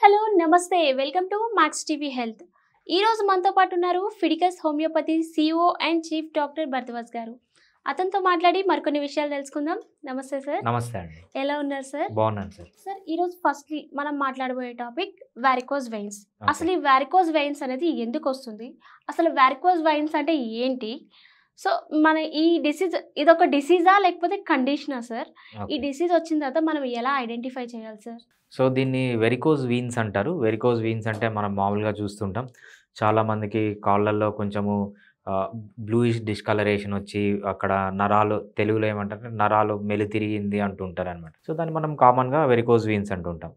Hello నమస్తే welcome to max TV health. ఈరోజు మనతో పాటు ఉన్నారు Fidicus homeopathy CEO and chief doctor Bharadwaj గారు. అతనితో మాట్లాడి మరికొన్ని విషయాలు తెలుసుకుందాం. నమస్తే సార్. నమస్తే అండి. ఎలా ఉన్నారు సార్? బాగున్నాను సార్. సార్ ఈరోజు ఫస్ట్లీ మనం మాట్లాడబోయే టాపిక్ వారికోజ్ వెయిన్స్. ఓకే. అసలు ఈ వారికోజ్ వెయిన్స్ అనేది ఎందుకు వస్తుంది, అసలు వారికోజ్ వెయిన్స్ అంటే ఏంటి? సో మన ఈ డిసీజ్ ఇదొక డిసీజా లేకపోతే కండిషనా సార్? ఈ ఓకే. డిసీజ్ వచ్చిన తర్వాత మనం ఎలా ఐడెంటిఫై చేయాలి సార్? సో దీన్ని వెరికోజ్ వీన్స్ అంటారు. వెరికోజ్ వీన్స్ అంటే మనం మామూలుగా చూస్తుంటాం. చాలామందికి కాళ్ళల్లో కొంచెము బ్లూయిష్ డిస్కలరేషన్ వచ్చి అక్కడ నరాలు తెలుగులో ఏమంటారంటే నరాలు మెలితిరిగింది అంటుంటారనమాట. సో దాన్ని మనం కామన్‌గా వెరికోజ్ వీన్స్ అంటుంటాం.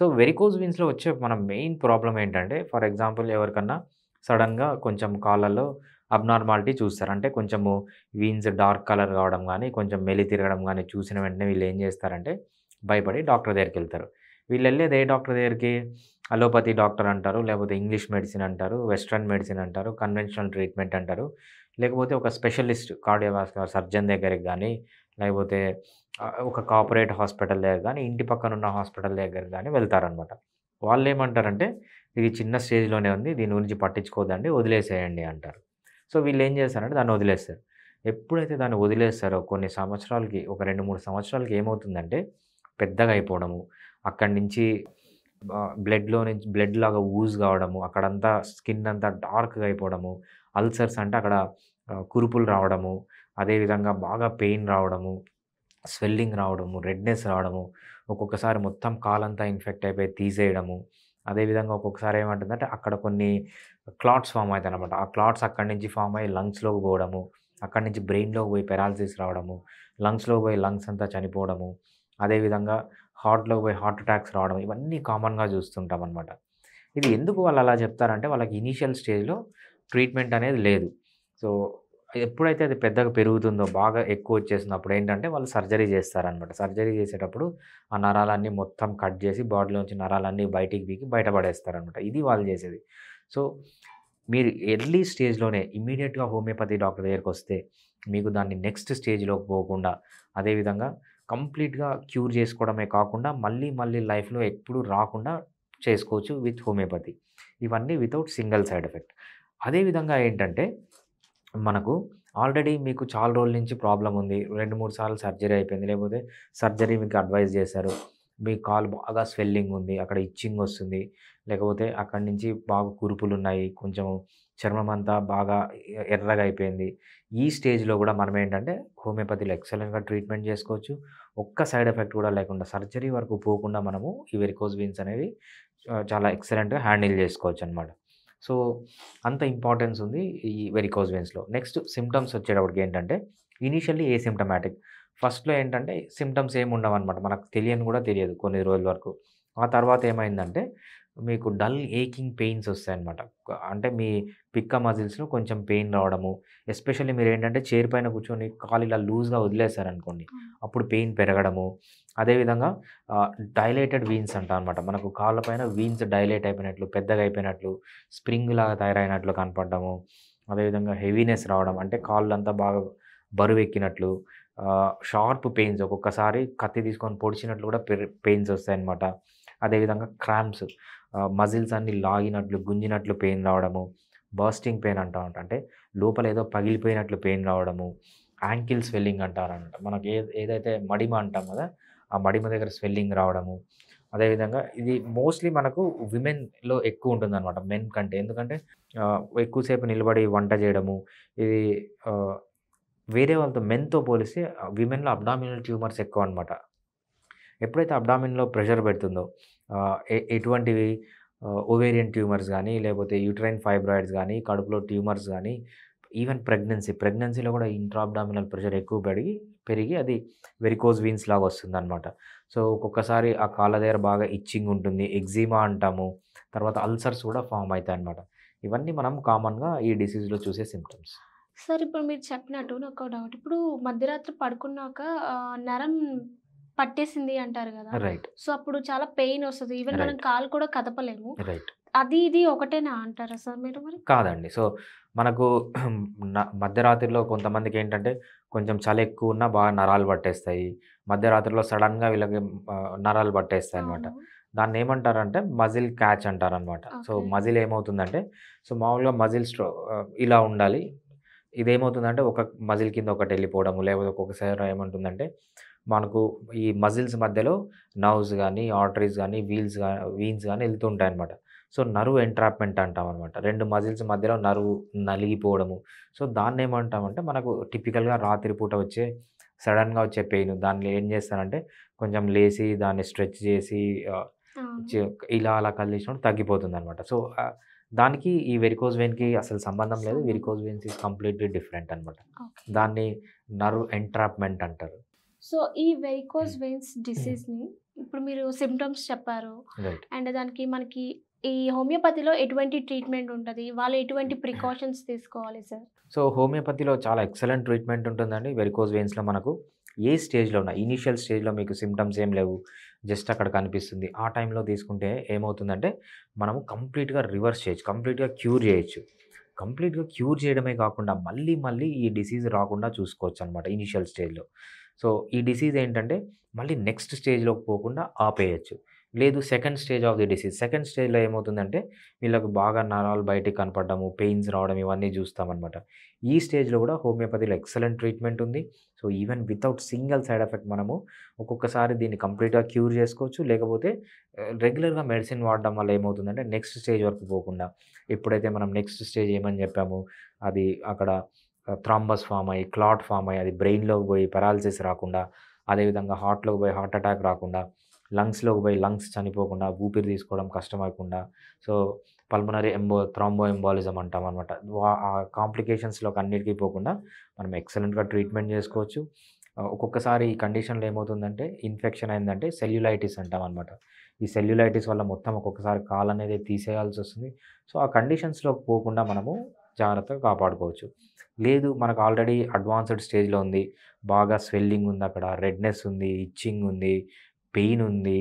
సో వెరికోజ్ వీన్స్‌లో వచ్చే మన మెయిన్ ప్రాబ్లమ్ ఏంటంటే ఫర్ ఎగ్జాంపుల్ ఎవరికన్నా సడెన్‌గా కొంచెం కాళ్ళల్లో అబ్నార్మాలిటీ చూస్తారు. అంటే కొంచెము వీన్స్ డార్క్ కలర్ కావడం గానీ, కొంచెం మెలి తిరగడం గానీ చూసిన వెంటనే వీళ్ళు ఏం చేస్తారంటే భయపడి డాక్టర్ దగ్గరికెళ్తారు. వీళ్ళెళ్ళేది ఏ డాక్టర్ దగ్గరికి? అలోపతి డాక్టర్ అంటారు, లేకపోతే ఇంగ్లీష్ మెడిసిన్ అంటారు, వెస్టర్న్ మెడిసిన్ అంటారు, కన్వెన్షనల్ ట్రీట్మెంట్ అంటారు. లేకపోతే ఒక స్పెషలిస్ట్ కార్డియోవాస్కులర్ సర్జన్ దగ్గరికి గానీ, లేకపోతే ఒక కార్పొరేట్ హాస్పిటల్ దగ్గర గానీ, ఇంటి పక్కనున్న హాస్పిటల్ దగ్గరికి గానీ వెళ్తారనమాట. వాళ్ళేమంటారంటే, ఇది చిన్న స్టేజ్‌లోనే ఉంది. దీని గురించి పట్టించుకోవద్దండి. వదిలేసేయండి అంటారు. సో వీళ్ళేం చేస్తారంటే దాన్ని వదిలేస్తారు. ఎప్పుడైతే దాన్ని వదిలేస్తారో కొన్ని సంవత్సరాలకి ఒక 2, 3 సంవత్సరాలకి ఏమవుతుందంటే పెద్దగా అయిపోవడము, అక్కడి నుంచి బ్లడ్‌లో నుంచి బ్లడ్ లాగా ఊజ్ కావడము, అక్కడంతా స్కిన్ అంతా డార్క్‌గా అయిపోవడము, అల్సర్స్ అంటే అక్కడ కురుపులు రావడము, అదేవిధంగా బాగా పెయిన్ రావడము, స్వెల్లింగ్ రావడము, రెడ్‌నెస్ రావడము, ఒక్కొక్కసారి మొత్తం కాలంతా ఇన్ఫెక్ట్ అయిపోయి తీసేయడము. అదేవిధంగా ఒక్కొక్కసారి ఏమంటుందంటే అక్కడ కొన్ని క్లాట్స్ ఫార్మ్ అయితాయనమాట. ఆ క్లాట్స్ అక్కడి నుంచి ఫార్మ్ అయ్యి లంగ్స్‌లోకి పోవడము, అక్కడి నుంచి బ్రెయిన్‌లోకి పోయి పెరాలిసిస్ రావడము, లంగ్స్‌లోకి పోయి లంగ్స్ అంతా చనిపోవడము, అదేవిధంగా హార్ట్‌లోకి పోయి హార్ట్ అటాక్స్ రావడం ఇవన్నీ కామన్‌గా చూస్తుంటామనమాట. ఇది ఎందుకు వాళ్ళు అలా చెప్తారంటే వాళ్ళకి ఇనీషియల్ స్టేజ్‌లో ట్రీట్మెంట్ అనేది లేదు. సో ఎప్పుడైతే అది పెద్దగా పెరుగుతుందో బాగా ఎక్కువొచ్చేసిందో అప్పుడేంటంటే వాళ్ళు సర్జరీ చేస్తారనమాట. సర్జరీ చేసేటప్పుడు ఆ నరాలన్నీ మొత్తం కట్ చేసి బాడీలోంచి నరాలన్నీ బయటికి పీకి బయట పడేస్తారనమాట. ఇది వాళ్ళు చేసేది. సో మీరు ఎర్లీ స్టేజ్‌లోనే ఇమ్మీడియేట్‌గా హోమియోపతి డాక్టర్ దగ్గరికొస్తే మీకు దాన్ని నెక్స్ట్ స్టేజ్‌లోకి పోకుండా అదేవిధంగా కంప్లీట్‌గా క్యూర్ చేసుకోవడమే కాకుండా మళ్ళీ మళ్ళీ లైఫ్‌లో ఎప్పుడు రాకుండా చేసుకోవచ్చు విత్ హోమియోపతి. ఇవన్నీ వితౌట్ సింగిల్ సైడ్ ఎఫెక్ట్. అదేవిధంగా ఏంటంటే మనకు ఆల్రెడీ మీకు చాలా రోజుల నుంచి ప్రాబ్లమ్ ఉంది. 2, 3 సార్లు సర్జరీ అయిపోయింది. లేకపోతే సర్జరీ మీకు అడ్వైస్ చేశారు. మీ కాలు బాగా స్వెల్లింగ్ ఉంది. అక్కడ ఇచ్చింగ్ వస్తుంది. లేకపోతే అక్కడి నుంచి బాగా కురుపులున్నాయి. కొంచెం చర్మం అంతా బాగా ఎర్రగా అయిపోయింది. ఈ స్టేజ్‌లో కూడా మనం ఏంటంటే హోమియోపతిలో ఎక్సలెంట్‌గా ట్రీట్మెంట్ చేసుకోవచ్చు. ఒక్క సైడ్ ఎఫెక్ట్ కూడా లేకుండా సర్జరీ వరకు పోకుండా మనము ఈ వెరికోజ్ వీన్స్ అనేవి చాలా ఎక్సలెంట్‌గా హ్యాండిల్ చేసుకోవచ్చనమాట. సో అంత ఇంపార్టెన్స్ ఉంది ఈ వెరికోజ్ వెయిన్స్‌లో. నెక్స్ట్ సింప్టమ్స్ వచ్చేటప్పటికి ఏంటంటే ఇనీషియల్లీ ఏసిమ్ప్టమాటిక్. ఫస్ట్‌లో ఏంటంటే సింప్టమ్స్ ఏమి ఉండవనమాట. మనకు తెలియని కూడా తెలియదు కొన్ని రోజుల వరకు. ఆ తర్వాత ఏమైందంటే మీకు డల్ ఏకింగ్ పెయిన్స్ వస్తాయన్నమాట. అంటే మీ పిక్క మజిల్స్‌లో కొంచెం పెయిన్ రావడము. ఎస్పెషల్లీ మీరేంటంటే చైర్ పైన కూర్చొని కాలు ఇలా లూజ్‌గా వదిలేసారనుకోండి. అప్పుడు పెయిన్ పెరగడము. అదేవిధంగా డైలేటెడ్ వీన్స్ అంటామనమాట. మనకు కాళ్ళ పైన వీన్స్ డైలేట్ అయిపోయినట్లు, పెద్దగా అయిపోయినట్లు, స్ప్రింగ్‌లాగా తయారైనట్లు కనపడడము. అదేవిధంగా హెవీనెస్ రావడం. అంటే కాళ్ళంతా బాగా బరువెక్కినట్లు, షార్ప్ పెయిన్స్ ఒక్కొక్కసారి కత్తి తీసుకొని పొడిచినట్లు కూడా పెయిన్స్ వస్తాయన్నమాట. అదేవిధంగా క్రాంప్స్, మజిల్స్ అన్నీ లాగినట్లు, గుంజినట్లు పెయిన్ రావడము. బర్స్టింగ్ పెయిన్ అంటామట. అంటే లోపల ఏదో పగిలిపోయినట్లు పెయిన్ రావడము. యాంకిల్ స్వెల్లింగ్ అంటారనమాట. మనకి ఏదైతే మడిమ అంటాం కదా! ఆ మడిమ దగ్గర స్వెల్లింగ్ రావడము. అదేవిధంగా ఇది మోస్ట్‌లీ మనకు విమెన్‌లో ఎక్కువ ఉంటుందనమాట మెన్ కంటే. ఎందుకంటే ఎక్కువసేపు నిలబడి వంట చేయడము. ఇది ఆహ్, వేరే వాళ్ళతో మెన్‌తో పోలిస్తే విమెన్‌లో అబ్డామినల్ ట్యూమర్స్ ఎక్కువనమాట. ఎప్పుడైతే అబ్డామిన్‌లో ప్రెషర్ పెడుతుందో ఎటువంటివి ఓవేరియన్ ట్యూమర్స్ గానీ, లేకపోతే యూట్రైన్ ఫైబ్రాయిడ్స్ గానీ, కడుపులో ట్యూమర్స్ గానీ, ఈవెన్ ప్రెగ్నెన్సీలో కూడా ఇంట్రా అబ్డామినల్ ప్రెషర్ ఎక్కువ పెరిగి అది వెరికోజ్ వీన్స్ లాగా వస్తుందనమాట. సో ఒక్కొక్కసారి ఆ కాళ్ళ దగ్గర బాగా ఇచ్చింగ్ ఉంటుంది. ఎగ్జిమా అంటాము. తర్వాత అల్సర్స్ కూడా ఫార్మ్ అయితాయన్నమాట. ఇవన్నీ మనం కామన్‌గా ఈ డిసీజ్‌లో చూసే సింప్టమ్స్. సార్ ఇప్పుడు మీరు చెప్పినట్టు నాకో డౌట్. ఇప్పుడు మధ్యరాత్రి పడుకున్నాక నరం పట్టేసింది అంటారు గదా! రైట్. సో, అప్పుడు చాలా పెయిన్ ఒస్తది. ఈవెన్ మనం రైట్. కాలు కూడా కదపలేము. రైట్. అది ఇది ఒకటేనా అంటారా సార్ మీరు మరి? కాదండి. సో, మనకు మధ్యరాత్రిలో కొంతమందికేంటంటే, కొంచెం చలెక్కువున్నా బాగా నరాలు పట్టేస్తాయి. మధ్యరాత్రిలో సడెన్‌గా వీళ్ళకి నరాలు పట్టేస్తాయనమాట. అవును. దాన్ని ఏమంటారంటే మజిల్ క్యాచ్ అంటారనమాట. So, okay. మజిల్ ఏమవుతుందంటే మామూలుగా మజిల్ ఇలా ఉండాలి. ఇదేమవుతుందంటే ఒక మజిల్ కింద ఒకటెళ్ళిపోవడము, లేకపోతే ఒక్కొక్కసారి ఏమంటుందంటే మనకు ఈ మజిల్స్ మధ్యలో నర్వ్స్ గాని, ఆర్టరీస్ గాని, వీన్స్ గాని ఎళ్తూ ఉంటాయనమాట. సో, నర్వ్ ఎంట్రాప్‌మెంట్ అంటామనమాట. 2 మజిల్స్ మధ్యలో నర్వ్ నలిగిపోవడము. సో, దాన్నేమంటామంటే మనకు టిపికల్‌గా రాత్రి పూట వచ్చే సడెన్‌గా వచ్చే పెయిన్. దాన్ని ఏం చేస్తారంటే కొంచెం లేసి దాన్ని స్ట్రెచ్ చేసి ఆహ్, అవును. చే ఇలా అలా కదిలించినప్పుడు తగ్గిపోతుందనమాట. సో, దానికి ఈ వెరికోజ్ వెయిన్‌కి అసలు సంబంధం లేదు. సంబంధం. Varicose veins is completely different అనమాట. ఓకే. దాన్ని నర్వ్ ఎంట్రాప్‌మెంట్ అంటారు. సో, ఈ వెరికోజ్ వెయిన్స్ డిసీజ్‌ని ఇప్పుడు మీరు సింప్టమ్స్ చెప్పారు. రైట్. అండ్ దానికి మనకి ఈ హోమియోపతిలో ఎటువంటి ట్రీట్మెంట్ ఉంటది? వాళ్ళు ఎటువంటి ప్రికాషన్స్ తీసుకోవాలి సార్? సో, హోమియోపతిలో చాలా ఎక్సలెంట్ ట్రీట్మెంట్ ఉంటుందండి. వెరికోజ్ వెయిన్స్‌లో మనకు ఏ స్టేజ్‌లో ఉన్నా ఇనీషియల్ స్టేజ్‌లో మీకు సింప్టమ్స్ ఏం లేవు. జస్ట్ అక్కడ కనిపిస్తుంది. ఆ టైంలో తీసుకుంటే ఏమవుతుందంటే మనము కంప్లీట్‌గా రివర్స్ చేయొచ్చు. కంప్లీట్‌గా క్యూర్ చేయొచ్చు. కంప్లీట్‌గా క్యూర్ చేయడమే కాకుండా మళ్ళీ మళ్ళీ ఈ డిసీజ్ రాకుండా చూసుకోవచ్చనమాట ఇనీషియల్ స్టేజ్‌లో. సో, ఈ డిసీజ్ ఏంటంటే మళ్ళీ నెక్స్ట్ స్టేజ్‌లోకి పోకుండా ఆపేయొచ్చు. లేదు second stage of the disease. Second స్టేజ్‌లో ఏమవుతుందంటే వీళ్ళకి బాగా నరాలు బయటికి కనపడడము, పెయిన్స్ రావడం ఇవన్నీ చూస్తామనమాట. ఈ స్టేజ్‌లో కూడా హోమియోపతిలో ఎక్సలెంట్ ట్రీట్మెంట్ ఉంది. So, even without single side effect మనము ఒక్కొక్కసారి దీన్ని కంప్లీట్‌గా క్యూర్ చేసుకోవచ్చు. లేకపోతే రెగ్యులర్‌గా మెడిసిన్ వాడడం వల్ల ఏమవుతుందంటే నెక్స్ట్ స్టేజ్ వరకు పోకుండా ఎప్పుడైతే మనం నెక్స్ట్ స్టేజ్ ఏమని చెప్పామో అది అక్కడ థ్రాంబస్ ఫార్మ్ అయ్యి, క్లాట్ ఫార్మ్ అయ్యి, అది బ్రెయిన్‌లోకి పోయి పారాలిసిస్ రాకుండా, అదేవిధంగా హార్ట్‌లోకి పోయి హార్ట్ అటాక్ రాకుండా, లంగ్స్‌లోకి పోయి లంగ్స్ చనిపోకుండా, ఊపిరి తీసుకోవడం కష్టమవకుండా, సో, పల్మనరీ థ్రాంబో ఎంబాలిజం అంటామనమాట. ఆ కాంప్లికేషన్స్‌లోకి అన్నిటికి పోకుండా మనం ఎక్సలెంట్‌గా ట్రీట్మెంట్ చేసుకోవచ్చు. ఒక్కొక్కసారి ఈ కండిషన్‌లో ఏమవుతుందంటే ఇన్ఫెక్షన్ అయిందంటే సెల్యులైటిస్ అంటామనమాట. ఈ సెల్యులైటిస్ వల్ల మొత్తం ఒక్కొక్కసారి కాలనేది తీసేయాల్సొస్తుంది. సో, ఆ కండిషన్స్‌లోకి పోకుండా మనము జాగ్రత్తగా కాపాడుకోవచ్చు. లేదు మనకు ఆల్రెడీ అడ్వాన్స్‌డ్ స్టేజ్‌లో ఉంది. బాగా స్వెల్లింగ్ ఉందక్కడ, రెడ్‌నెస్ ఉంది, ఇచ్చింగ్ ఉంది, పెయిన్ ఉంది.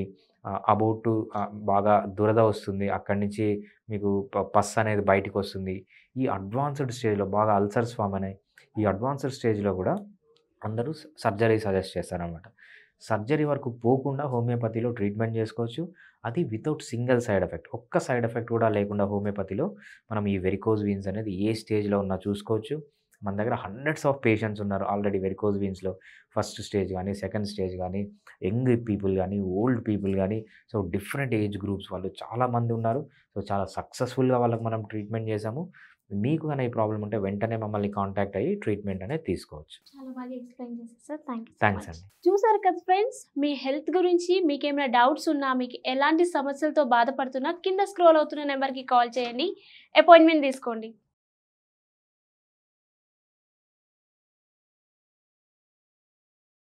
బాగా దురద వస్తుంది. అక్కడి నుంచి మీకు పస్ అనేది బయటికొస్తుంది. ఈ అడ్వాన్స్‌డ్ స్టేజ్‌లో బాగా అల్సర్స్ ఫార్మ్ అయినాయి. ఈ అడ్వాన్స్‌డ్ స్టేజ్‌లో కూడా అందరూ సర్జరీ సజెస్ట్ చేస్తారనమాట. సర్జరీ వరకు పోకుండా హోమియోపతిలో ట్రీట్మెంట్ చేసుకోవచ్చు. అది వితౌట్ సింగిల్ సైడ్ ఎఫెక్ట్. ఒక్క సైడ్ ఎఫెక్ట్ కూడా లేకుండా హోమియోపతిలో మనం ఈ వెరికోజ్ వీన్స్ అనేది ఏ స్టేజ్‌లో ఉన్నా చూసుకోవచ్చు. మన దగ్గర హండ్రెడ్స్ ఆఫ్ పేషెంట్స్ ఉన్నారు ఆల్రెడీ వెరికోజ్ వీన్స్‌లో. ఫస్ట్ స్టేజ్ గానీ, సెకండ్ స్టేజ్ గానీ, యంగ్ పీపుల్ గానీ, ఓల్డ్ పీపుల్ గానీ, సో, డిఫరెంట్ ఏజ్ గ్రూప్స్ వాళ్ళు చాలామంది ఉన్నారు. సో, చాలా సక్సెస్‌ఫుల్‌గా వాళ్ళకి మనం ట్రీట్మెంట్ చేశాము. మీకు గాని ఈ ప్రాబ్లమ్ ఉంటే వెంటనే మమ్మల్ని కాంటాక్ట్ అయ్యి ట్రీట్మెంట్ అనేది తీసుకోవచ్చు. చాలా బాగా ఎక్స్‌ప్లెయిన్ చేశారు sir. Thank you so thanks much. అండి. చూసారు కదా ఫ్రెండ్స్, మీ హెల్త్ గురించి మీకేమైనా డౌట్స్ ఉన్నా, మీకు ఎలాంటి సమస్యలతో బాధపడుతున్నా కింద స్క్రోల్ అవుతున్న నెంబర్‌కి కాల్ చేయండి. అపాయింట్‌మెంట్ తీసుకోండి.